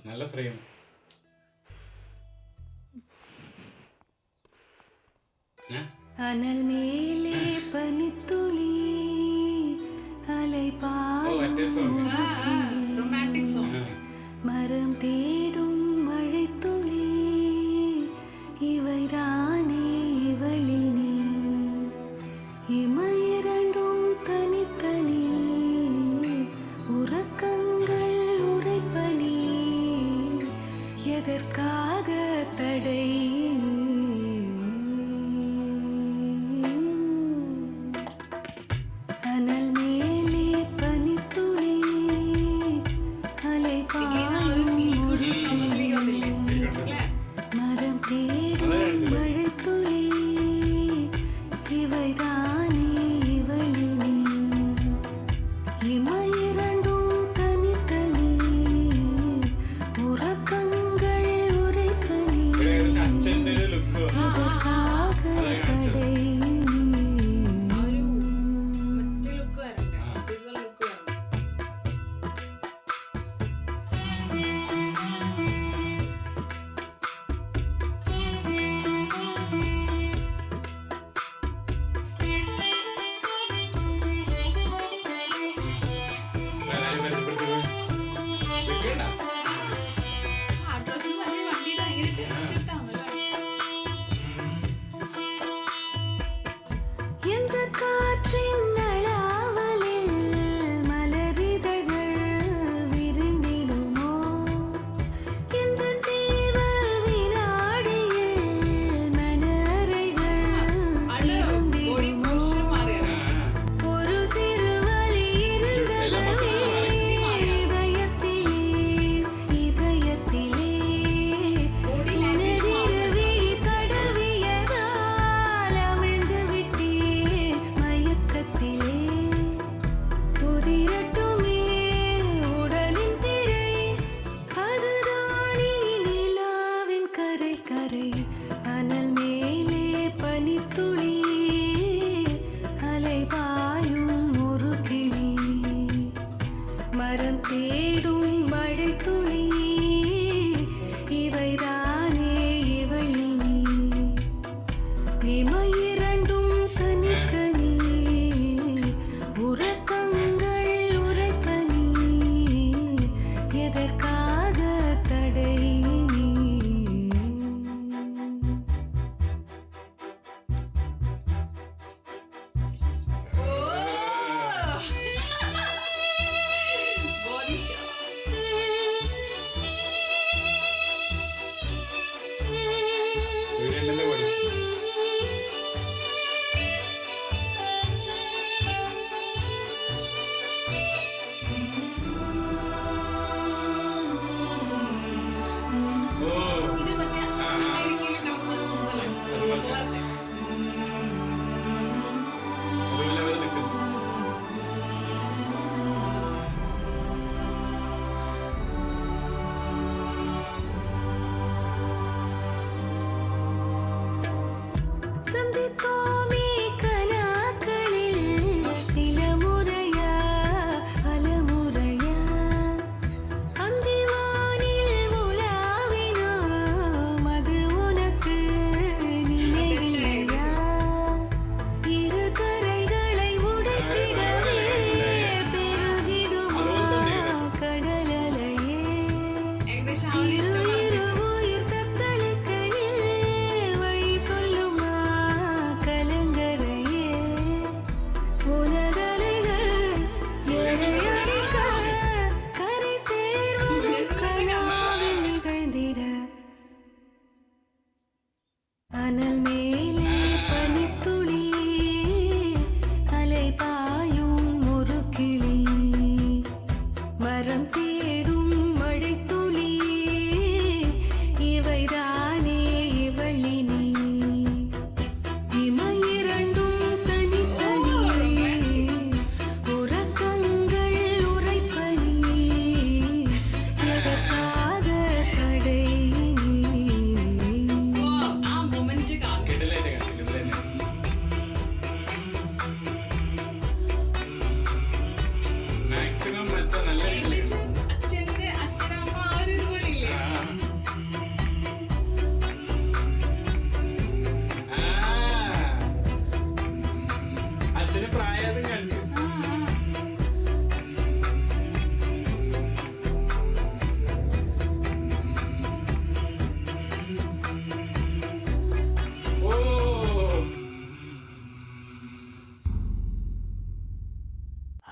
നല്ല ഫ്രെയിം. അനൽ മേലെ പനിത്തുളി മരം തേടും മഴത്തുളി ഇവൈതാനേ ഇവളിനി ഇമയിരണ്ടും തനിത്തനി ഉറക്കങ്ങൾ ഉറപ്പനി എதற்காக தடை அனல் மேலே பனித்துளி அலை பாயும் மரம் தேடும் மழைத்துளி இவைதானே இவளினி இமையிரண்டும் தனித்தனி உறக்கங்கள் உரைப்பனி எதற்காக தடை எந்த காற்றின் நளாவலில் மலரிதழ்கள் விரிந்திடுமோ எந்த தீவ வினாடியில் மனறைகள் திறந்திடுமோ ஒரு சிறு வலி இருந்ததவே இதயத்திலே இதயத்திலே உனதிரு விழி தடவியதால் அமிழ்ந்து விட்டேன் மயக்கத்திலே உதிரட்டுமே உடலின் திரை அதுதான் இனி நிலாவின் கரை கரை அனல் மேலே பனித்துளி அலை பாயும் ஒரு கிளி மரம் தேடும் மழைத்துளி இவைதானே இவளினி இமையிரண்டும் தனித்தனி உறக்கங்கள் உரைப்பனி எதற்காக தடை நீ സൂര്യനല്ലേ പഠിച്ചു.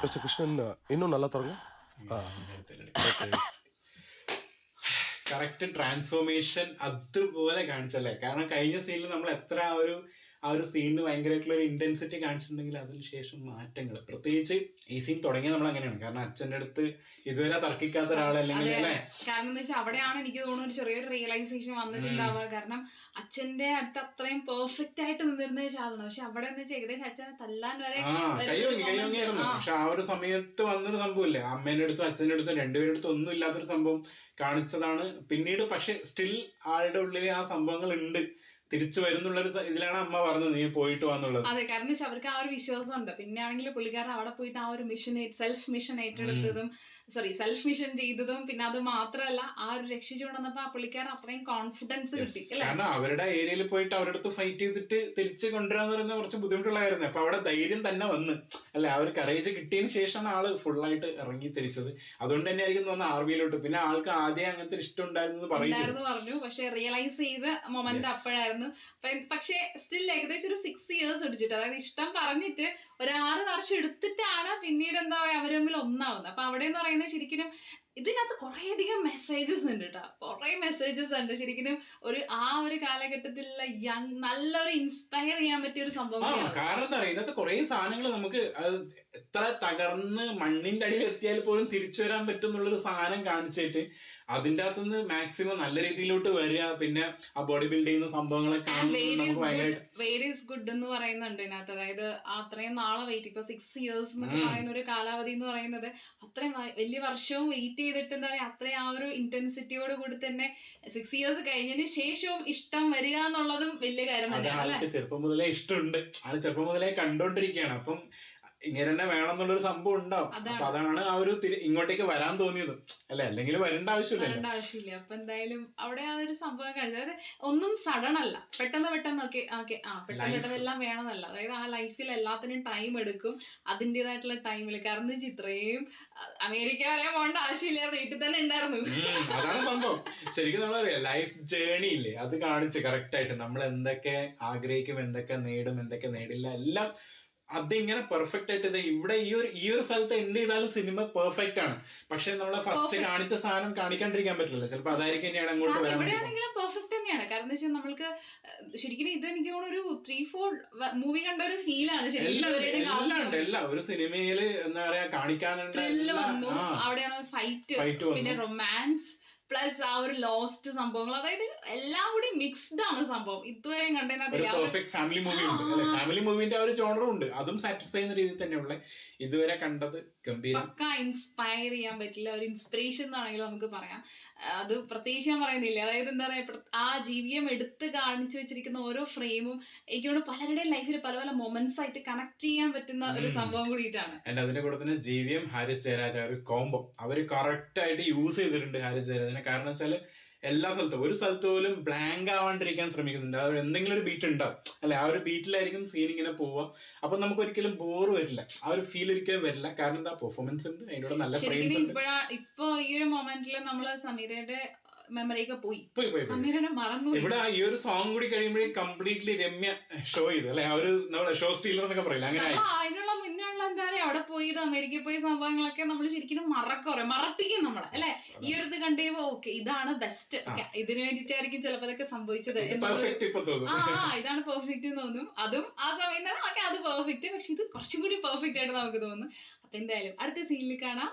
மிஸ்டர் கிருஷ்ணன் இன்னும் நல்லா தரங்க. ഓക്കെ. കറക്റ്റ് ട്രാൻസ്ഫോർമേഷൻ അതുപോലെ കാണിച്ചല്ലേ. കാരണം കഴിഞ്ഞ സീനിൽ നമ്മൾ എത്ര ആ ഒരു സീനിന് ഭയങ്കരമായിട്ടുള്ള ഒരു ഇന്റൻസിറ്റി കാണിച്ചിട്ടുണ്ടെങ്കിൽ അതിന് ശേഷം മാറ്റങ്ങൾ, പ്രത്യേകിച്ച് ഈ സീൻ തുടങ്ങിയത് നമ്മൾ അങ്ങനെയാണ്. കാരണം അച്ഛൻ്റെ അടുത്ത് ഇതുവരെ തർക്കിക്കാത്ത ഒരാളല്ലെങ്കിൽ അല്ലേ. കാരണം എന്താ വെച്ചാൽ അവിടെയാണ് എനിക്ക് തോന്നുന്നു ഒരു ചെറിയൊരു റിയലൈസേഷൻ വന്നിട്ടുണ്ടാവുക. കാരണം അച്ഛന്റെ അടുത്ത് അത്രയും പെർഫെക്റ്റ് ആയിട്ട് നിന്നിരുന്ന ശാലാണ്. പക്ഷെ അവിടെ എന്ന് വെച്ചാൽ ഏകദേശം അച്ഛനെ തല്ലാൻ വരെ കൈവങ്ങിയായിരുന്നു. പക്ഷെ ആ ഒരു സമയത്ത് വന്നൊരു സംഭവമില്ലേ, അമ്മേന്റെ അടുത്തും അച്ഛൻ്റെ അടുത്തും രണ്ടുപേരുടെ അടുത്തും ഒന്നും ഇല്ലാത്തൊരു സംഭവം കാണിച്ചതാണ് പിന്നീട്. പക്ഷെ സ്റ്റിൽ ആളുടെ ഉള്ളിൽ ആ സംഭവങ്ങൾ ഉണ്ട്, തിരിച്ചു വരുന്നുള്ളൊരു ഇതിലാണ് അമ്മ പറഞ്ഞത് നീ പോയിട്ട് വന്നുള്ളത്. അതെ, കാരണം അവർക്ക് ആ ഒരു വിശ്വാസം ഉണ്ട്. പിന്നെ ആണെങ്കിൽ പുള്ളിക്കാരൻ അവിടെ പോയിട്ട് ആ ഒരു സെൽഫ് മിഷൻ ഏറ്റെടുത്തതും സെൽഫ് മിഷൻ ചെയ്തതും, പിന്നെ അത് മാത്രമല്ല ആ ഒരു രക്ഷിച്ചുകൊണ്ട് വന്നപ്പോ ആ പുള്ളിക്കാരൻ അത്രയും കോൺഫിഡൻസ് കിട്ടി. കാരണം അവരുടെ ഏരിയയിൽ പോയിട്ട് അവരുടെ അടുത്ത് ഫൈറ്റ് ചെയ്തിട്ട് തിരിച്ച് കൊണ്ടുവരാന്ന് പറയുന്നത് കുറച്ച് ബുദ്ധിമുട്ടുള്ള കാര്യമാണ്. അപ്പൊ അവിടെ ധൈര്യം തന്നെ വന്ന് അല്ലെ, ആ ഒരു കറേജ് കിട്ടിയതിന് ശേഷമാണ് ആള് ഫുള്ളായിട്ട് ഇറങ്ങി തിരിച്ചത്. അതുകൊണ്ട് തന്നെ ആയിരിക്കും തോന്നുന്നത് ആർമിയിലോട്ട്. പിന്നെ ആൾക്ക് ആദ്യം അങ്ങനത്തെ ഇഷ്ടം ഉണ്ടായിരുന്നു പറഞ്ഞു, പക്ഷെ റിയലൈസ് ചെയ്ത മൊമെന്റ് അപ്പോഴായിരുന്നു. പക്ഷെ സ്റ്റിൽ ഏകദേശം ഒരു 6 years എടുത്തിട്ട്, അതായത് ഇഷ്ടം പറഞ്ഞിട്ട് ഒരു 6 വർഷം എടുത്തിട്ടാണ് പിന്നീട് എന്താ പറയാ അവര് തമ്മിൽ ഒന്നാവുന്നത്. അപ്പൊ അവിടെ എന്ന് പറയുന്നത് ശരിക്കും ഇതിനകത്ത് കുറേയധികം മെസ്സേജസ് ഉണ്ട് കേട്ടോ, കുറെ മെസ്സേജസ് ഉണ്ട് ശരിക്കും. ആ ഒരു കാലഘട്ടത്തിലുള്ള നല്ലൊരു ഇൻസ്പയർ ചെയ്യാൻ പറ്റിയ ഒരു സംഭവം. കാരണം എന്താ പറയുക, ഇതിനകത്ത് കുറെ സാധനങ്ങൾ നമുക്ക് എത്ര തകർന്ന് മണ്ണിന്റെ അടിയിൽ എത്തിയാൽ പോലും തിരിച്ചു വരാൻ പറ്റുന്നുള്ളൊരു സാധനം കാണിച്ചിട്ട് അതിൻ്റെ അകത്തുനിന്ന് മാക്സിമം നല്ല രീതിയിലോട്ട് വരിക. പിന്നെ ആ ബോഡി ബിൽഡ് ചെയ്യുന്ന സംഭവങ്ങളൊക്കെ വേരീസ് ഗുഡ് എന്ന് പറയുന്നുണ്ട് ഇതിനകത്ത്. അതായത് അത്രയും നാളെ വെയിറ്റ്, ഇപ്പൊ 6 years എന്നൊക്കെ പറയുന്ന ഒരു കാലാവധി എന്ന് പറയുന്നത് അത്രയും വലിയ വർഷവും വെയിറ്റ് ചെയ്തിട്ട് എന്താ പറയാ അത്രയും ആ ഒരു ഇന്റൻസിറ്റിയോട് കൂടി തന്നെ 6 years കഴിഞ്ഞതിന് ശേഷവും ഇഷ്ടം വരിക എന്നുള്ളതും വലിയ കാര്യം തന്നെയാണ്. ചെറുപ്പം മുതലേ ഇഷ്ടമുണ്ട്, ആള് ചെറുപ്പം മുതലേ കണ്ടോണ്ടിരിക്കുകയാണ്. അപ്പം ഇങ്ങനെ തന്നെ വേണം എന്നുള്ളൊരു സംഭവം ഉണ്ടാവും. അപ്പൊ അതാണ് ആ ഒരു ഇങ്ങോട്ടേക്ക് വരാൻ തോന്നിയത് അല്ലെ, അല്ലെങ്കിൽ വരേണ്ട ആവശ്യമില്ല. അപ്പൊ എന്തായാലും അവിടെ ആ ഒരു സംഭവം കഴിഞ്ഞത്, അതായത് ഒന്നും സഡൻ അല്ല, പെട്ടെന്ന് പെട്ടെന്ന് എല്ലാം വേണമെന്നല്ല. അതായത് ആ ലൈഫിൽ എല്ലാത്തിനും ടൈം എടുക്കും, അതിൻ്റെതായിട്ടുള്ള ടൈമിൽ. കാരണം ഇത്രയും അമേരിക്ക വരെ പോകേണ്ട ആവശ്യമില്ലായിരുന്നു, വീട്ടിൽ തന്നെ ഉണ്ടായിരുന്നു. അതാണ് സംഭവം. ശരിക്കും നമ്മളറിയാം ലൈഫ് ജേണി ഇല്ലേ, അത് കാണിച്ച് കറക്റ്റ് ആയിട്ട് നമ്മൾ എന്തൊക്കെ ആഗ്രഹിക്കും, എന്തൊക്കെ നേടും, എന്തൊക്കെ നേടില്ല, എല്ലാം അതിങ്ങനെ പെർഫെക്റ്റ് ആയിട്ട് ഇവിടെ ഈ ഒരു സ്ഥലത്ത് എന്ത് ചെയ്താലും സിനിമ പെർഫെക്റ്റ് ആണ്. പക്ഷെ നമ്മളെ ഫസ്റ്റ് കാണിച്ച സാധനം കാണിക്കാണ്ടിരിക്കാൻ പറ്റില്ല. ചിലപ്പോൾ അതായിരിക്കും തന്നെയാണ് അങ്ങോട്ട് വരാൻ പെർഫെക്റ്റ് തന്നെയാണ്. കാരണം എന്താ വെച്ചാൽ നമ്മൾക്ക് ശരിക്കും ഇത് എനിക്ക് തോന്നുന്നു ഒരു 3-4 മൂവി കണ്ട ഒരു ഫീലാണ്. എല്ലാം ഒരു സിനിമയില് എന്താ പറയാ കാണിക്കാനുണ്ട്. അവിടെയാണ് ഫൈറ്റ്, പിന്നെ റൊമാൻസ്, പ്ലസ് ആ ഒരു ലോസ്റ്റ് സംഭവങ്ങൾ, അതായത് എല്ലാം കൂടി മിക്സ്ഡ് ആണ് സംഭവം. ഇതുവരെയും കണ്ടതിനകത്ത് ഫാമിലി മൂവി ഉണ്ട് അല്ലെ, ഫാമിലി മൂവിന്റെ ആ ഒരു ജോണറും ഉണ്ട്, അതും സാറ്റിസ്ഫൈ ചെയ്യുന്ന രീതിയിൽ തന്നെയുള്ള ഇതുവരെ കണ്ടത് ഗംഭീരം. പക്ക ഇൻസ്പയർ ചെയ്യാൻ പറ്റില്ല, ഒരു ഇൻസ്പിറേഷൻ എന്നാണെങ്കിലും നമുക്ക് പറയാം. അത് പ്രത്യേകിച്ച് ഞാൻ പറയുന്നില്ല. അതായത് എന്താ പറയാ ആ ജീവിതം എടുത്ത് കാണിച്ചു വെച്ചിരിക്കുന്ന ഓരോ ഫ്രെയിമും എനിക്ക് തോന്നുന്നു പലരുടെയും ലൈഫിൽ പല പല മൊമെന്റ്സ് ആയിട്ട് കണക്ട് ചെയ്യാൻ പറ്റുന്ന ഒരു സംഭവം കൂടിയിട്ടാണ്. അതിന്റെ കൂടെ തന്നെ ജീവിയും ഹാരിസ് ജയരാജ ഒരു കോംബോ അവര് കറക്റ്റ് ആയിട്ട് യൂസ് ചെയ്തിട്ടുണ്ട് ഹാരിസ് ജയരാജനെ. കാരണം വെച്ചാല് എല്ലാ സ്ഥലത്തും ഒരു സ്ഥലത്ത് പോലും ബ്ലാങ്ക് ആവാണ്ടിരിക്കാൻ ശ്രമിക്കുന്നുണ്ട്. അത് എന്തെങ്കിലും ഒരു ബീറ്റ് ഉണ്ടാവും അല്ലെ, ആ ഒരു ബീറ്റിലായിരിക്കും സീൻ ഇങ്ങനെ പോവുക. അപ്പൊ നമുക്ക് ഒരിക്കലും ബോർ വരില്ല, ആ ഒരു ഫീൽ ഒരിക്കലും വരില്ല. കാരണം എന്താ പെർഫോമൻസ് ഉണ്ട്, അതിനോട് നല്ല ഫ്രെയിംസ് ഉണ്ട്. ഇപ്പൊ ഈ ഒരു മൊമെന്റില് നമ്മള് സമീരയുടെ മെമ്മറിയൊക്കെ പോയി സമീരനെ മറന്നു. ഇവിടെ ഈ ഒരു സോങ് കൂടി കഴിയുമ്പോഴേ കംപ്ലീറ്റ്ലി രമ്യ ഷോ ചെയ്തു അല്ലെ, ആ ഒരു നമ്മളെ ഷോ സ്റ്റീലർ എന്നൊക്കെ പറയില്ല, അങ്ങനെ അതിനുള്ള മുന്നുള്ള എന്താ പറയാ അവിടെ പോയത് അമേരിക്കയിൽ പോയ സംഭവങ്ങളൊക്കെ നമ്മൾ ശരിക്കും മറപ്പിക്കും നമ്മളെ അല്ലെ. ഈ ഒരു ഇത് കണ്ടുകഴിയുമ്പോ ഓക്കെ ഇതാണ് ബെസ്റ്റ്, ഇതിനു വേണ്ടിയിട്ടായിരിക്കും ചിലപ്പോ അതൊക്കെ സംഭവിച്ചത്, ഇതാണ് പെർഫെക്റ്റ് എന്ന് തോന്നും. അതും ആ സമയം തന്നെ ഓക്കെ അത് പെർഫെക്റ്റ്, പക്ഷെ ഇത് കുറച്ചും കൂടി പെർഫെക്റ്റ് ആയിട്ട് നമുക്ക് തോന്നുന്നു. അപ്പൊ എന്തായാലും അടുത്ത സീനിൽ കാണാം.